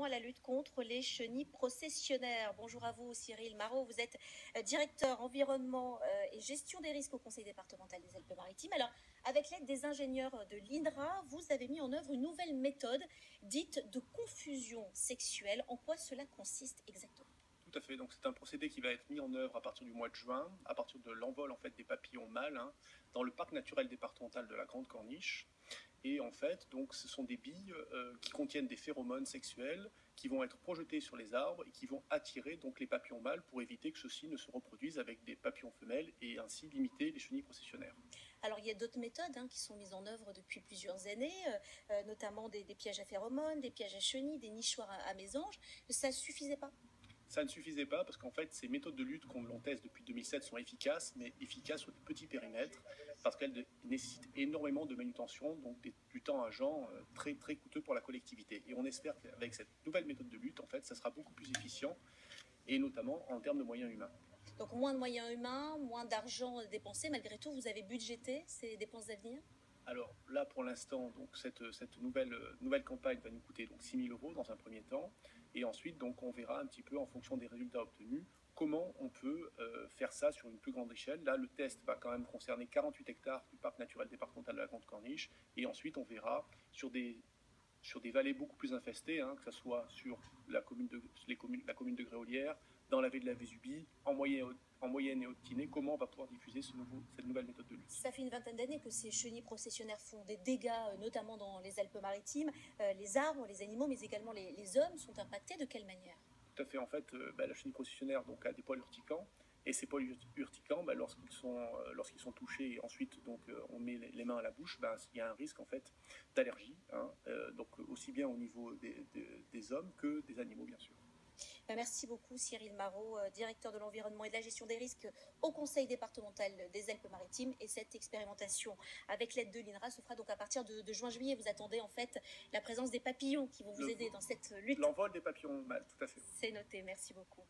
à la lutte contre les chenilles processionnaires. Bonjour à vous, Cyril Marot. Vous êtes directeur environnement et gestion des risques au Conseil départemental des Alpes-Maritimes. Alors, avec l'aide des ingénieurs de l'INRA, vous avez mis en œuvre une nouvelle méthode dite de confusion sexuelle. En quoi cela consiste exactement? Tout à fait, donc c'est un procédé qui va être mis en œuvre à partir du mois de juin, à partir de l'envol en fait des papillons mâles dans le parc naturel départemental de la Grande Corniche. Et en fait, donc, ce sont des billes qui contiennent des phéromones sexuels qui vont être projetées sur les arbres et qui vont attirer donc les papillons mâles pour éviter que ceux-ci ne se reproduisent avec des papillons femelles et ainsi limiter les chenilles processionnaires. Alors, il y a d'autres méthodes qui sont mises en œuvre depuis plusieurs années, notamment des pièges à phéromones, des pièges à chenilles, des nichoirs à mésanges. Ça ne suffisait pas? Ça ne suffisait pas parce qu'en fait, ces méthodes de lutte qu'on teste depuis 2007 sont efficaces, mais efficaces sur des petits périmètres parce qu'elles nécessitent énormément de manutention, donc du temps agent très, très coûteux pour la collectivité. Et on espère qu'avec cette nouvelle méthode de lutte, en fait, ça sera beaucoup plus efficient et notamment en termes de moyens humains. Donc, moins de moyens humains, moins d'argent dépensé. Malgré tout, vous avez budgété ces dépenses d'avenir? Alors là, pour l'instant, donc cette nouvelle campagne va nous coûter donc 6 000 € dans un premier temps, et ensuite donc on verra un petit peu en fonction des résultats obtenus comment on peut faire ça sur une plus grande échelle. Là, le test va quand même concerner 48 hectares du parc naturel départemental de la Grande Corniche, et ensuite on verra sur des vallées beaucoup plus infestées, que ce soit sur la commune de Gréolières, dans la vallée de la Vésubie, en moyenne et Haute-Tinée, comment on va pouvoir diffuser cette nouvelle méthode de lutte. Ça fait une vingtaine d'années que ces chenilles processionnaires font des dégâts, notamment dans les Alpes-Maritimes. Les arbres, les animaux, mais également les hommes sont impactés. De quelle manière? Tout à fait. En fait, la chenille processionnaire donc, a des poils urticants. Et ces poils urticants, lorsqu'ils sont touchés et ensuite donc, on met les mains à la bouche, il y a un risque en fait d'allergie, donc aussi bien au niveau des hommes que des animaux, bien sûr. Merci beaucoup Cyril Marot, directeur de l'environnement et de la gestion des risques au Conseil départemental des Alpes-Maritimes. Et cette expérimentation avec l'aide de l'INRA se fera donc à partir de juin-juillet. Vous attendez en fait la présence des papillons qui vont vous aider dans cette lutte. L'envol des papillons mâles, tout à fait. C'est noté, merci beaucoup.